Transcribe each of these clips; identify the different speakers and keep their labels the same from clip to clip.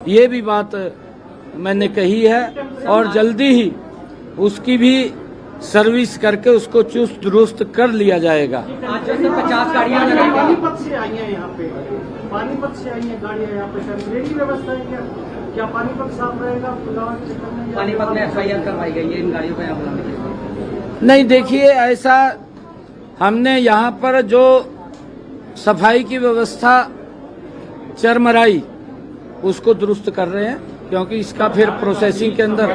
Speaker 1: ये भी बात मैंने कही है और जल्दी ही उसकी भी सर्विस करके उसको चुस्त दुरुस्त कर लिया जाएगा।
Speaker 2: आज जैसे 50 गाड़ियां लगाई गई।
Speaker 3: पानीपत से आई है यहाँ पे, पानीपत से आई है गाड़ियाँ यहाँ पे, टेम्परेरी व्यवस्था है क्या? क्या पानीपत साफ रहेगा?
Speaker 2: पानीपत में FIR करवाई गई है इन गाड़ियों को यहाँ बुलाने के लिए?
Speaker 1: नहीं, देखिए ऐसा हमने यहाँ पर जो सफाई की व्यवस्था चरमराई उसको दुरुस्त कर रहे हैं, क्योंकि इसका फिर प्रोसेसिंग के अंदर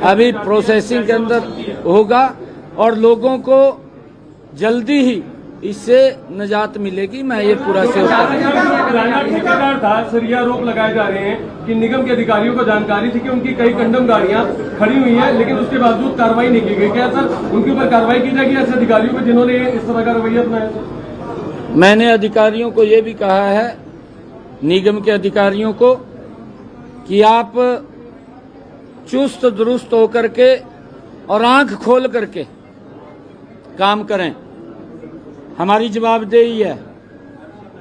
Speaker 1: अभी प्रोसेसिंग के अंदर होगा और लोगों को जल्दी ही इससे निजात मिलेगी। मैं ये पूरा
Speaker 4: ठेकेदार था, सरिया रोक लगाए जा रहे हैं कि निगम के अधिकारियों को जानकारी थी कि उनकी कई कंडम गाड़ियां खड़ी हुई हैं, लेकिन उसके बावजूद कार्रवाई नहीं की गई। क्या सर उनके ऊपर कार्रवाई की जाएगी ऐसे अधिकारियों को जिन्होंने इस तरह का रवैया अपनाया?
Speaker 1: मैंने अधिकारियों को ये भी कहा है, निगम के अधिकारियों को, कि आप चुस्त दुरुस्त होकर के और आंख खोल करके काम करें। हमारी जवाबदेही है।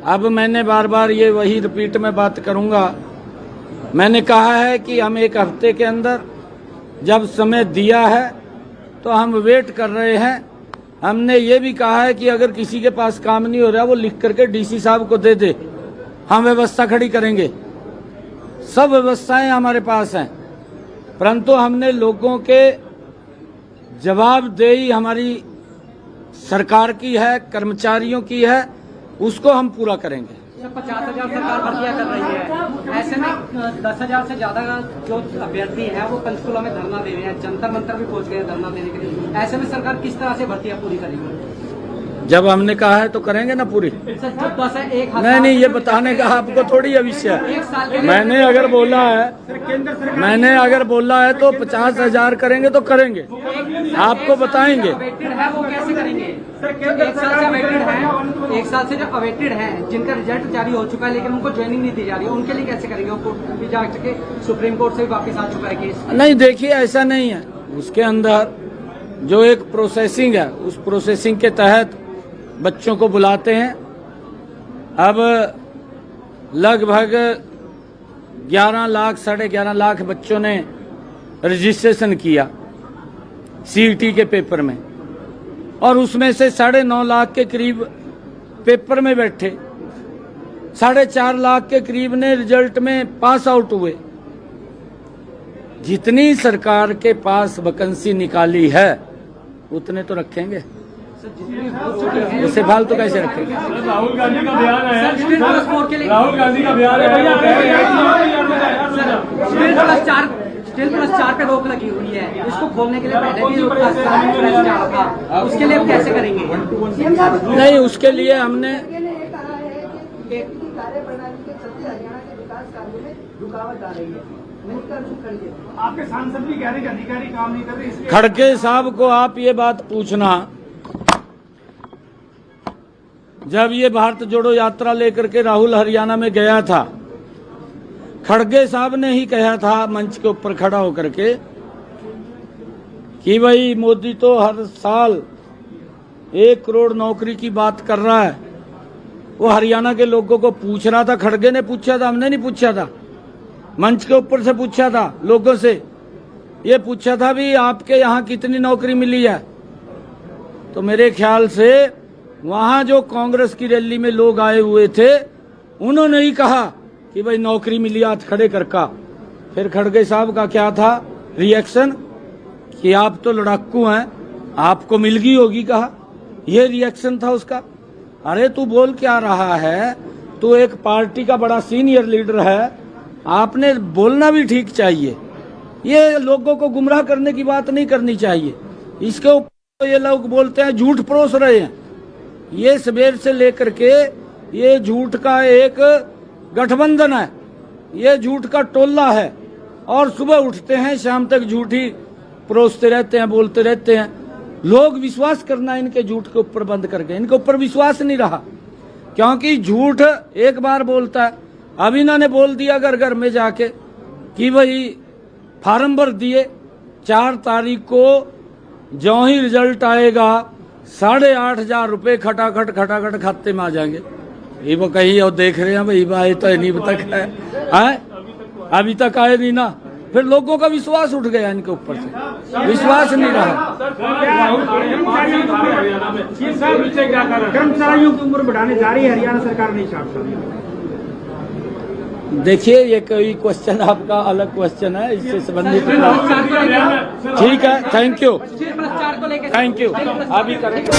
Speaker 1: अब मैंने बार बार ये वही रिपीट में बात करूंगा, मैंने कहा है कि हम एक हफ्ते के अंदर जब समय दिया है तो हम वेट कर रहे हैं। हमने ये भी कहा है कि अगर किसी के पास काम नहीं हो रहा वो लिख करके DC साहब को दे दे, हम व्यवस्था खड़ी करेंगे। सब व्यवस्थाएं हमारे पास हैं, परंतु हमने लोगों के जवाबदेही हमारी सरकार की है, कर्मचारियों की है, उसको हम पूरा करेंगे।
Speaker 2: 50,000 सरकार भर्तियां कर रही है, ऐसे में 10,000 से ज्यादा जो अभ्यर्थी हैं वो पंचकुला में धरना दे रहे हैं, जंतर मंतर भी पहुंच गए हैं धरना देने के लिए। ऐसे में सरकार किस तरह से भर्तियां पूरी करेगी?
Speaker 1: जब हमने कहा है तो करेंगे ना पूरी। नहीं, ये बताने का आपको थोड़ी विषय है। मैंने अगर बोला है तो 50,000 करेंगे तो करेंगे, आपको बताएंगे।
Speaker 2: वो कैसे करेंगे? एक साल से जो अवेटेड हैं, जिनका रिजल्ट जारी हो चुका है लेकिन उनको ज्वाइनिंग नहीं दी जा रही है, उनके लिए कैसे करेंगे? वो जा चुके सुप्रीम कोर्ट से भी वापस आ चुका है केस।
Speaker 1: नहीं, देखिए ऐसा नहीं है। उसके अंदर जो एक प्रोसेसिंग है, उस प्रोसेसिंग के तहत बच्चों को बुलाते हैं। अब लगभग 11 लाख 11.5 लाख बच्चों ने रजिस्ट्रेशन किया CET के पेपर में, और उसमें से 9.5 लाख के करीब पेपर में बैठे, 4.5 लाख के करीब ने रिजल्ट में पास आउट हुए। जितनी सरकार के पास वैकेंसी निकाली है उतने तो रखेंगे, उससे फालतू कैसे रखेंगे?
Speaker 4: राहुल गांधी का बयान है, राहुल गांधी का बयान है,
Speaker 2: स्टिल+4 पे रोक लगी हुई है, इसको खोलने के लिए पहले भी उसके लिए कैसे करेंगे?
Speaker 1: नहीं, उसके लिए हमने
Speaker 3: आपके सांसद भी कह रहे हैं कि अधिकारी काम नहीं कर रहे।
Speaker 1: खड़गे साहब को आप ये बात पूछना, जब ये भारत जोड़ो यात्रा लेकर के राहुल हरियाणा में गया था, खड़गे साहब ने ही कहा था मंच के ऊपर खड़ा होकर के कि भाई मोदी तो हर साल 1 करोड़ नौकरी की बात कर रहा है। वो हरियाणा के लोगों को पूछ रहा था, खड़गे ने पूछा था, हमने नहीं पूछा था। मंच के ऊपर से पूछा था, लोगों से ये पूछा था भी आपके यहाँ कितनी नौकरी मिली है। तो मेरे ख्याल से वहां जो कांग्रेस की रैली में लोग आए हुए थे, उन्होंने ही कहा कि भाई नौकरी मिली, हाथ खड़े करका। फिर खड़गे साहब का क्या था रिएक्शन कि आप तो लड़ाकू हैं, आपको मिल गई होगी, कहा। यह रिएक्शन था उसका। अरे तू बोल क्या रहा है? तू एक पार्टी का बड़ा सीनियर लीडर है, आपने बोलना भी ठीक चाहिए। ये लोगों को गुमराह करने की बात नहीं करनी चाहिए। इसके ऊपर ये लोग बोलते हैं, झूठ परोस रहे हैं। ये सवेर से लेकर के ये झूठ का एक गठबंधन है, ये झूठ का टोला है, और सुबह उठते हैं शाम तक झूठ ही परोसते रहते हैं, बोलते रहते हैं। लोग विश्वास करना इनके झूठ के ऊपर बंद कर गए, इनके ऊपर विश्वास नहीं रहा, क्योंकि झूठ एक बार बोलता है। अब इन्होंने बोल दिया घर घर में जाके कि भाई फार्म भर दिए, 4 तारीख को जो ही रिजल्ट आएगा 8,500 रुपये खटाखट खाते में आ जाएंगे। ये वो कही और देख रहे हैं भाई, भाई तो नहीं तक है। अभी तक आए नहीं ना, फिर लोगों का विश्वास उठ गया इनके ऊपर से, विश्वास नहीं रहा।
Speaker 3: कर्मचारियों की उम्र बढ़ाने जा रही है हरियाणा सरकार नहीं चाहता।
Speaker 1: देखिए, ये कोई क्वेश्चन आपका अलग क्वेश्चन है, इससे संबंधित ठीक है। थैंक यू,
Speaker 2: भ्रष्टाचार को लेकर
Speaker 1: थैंक यू। अभी करेंगे।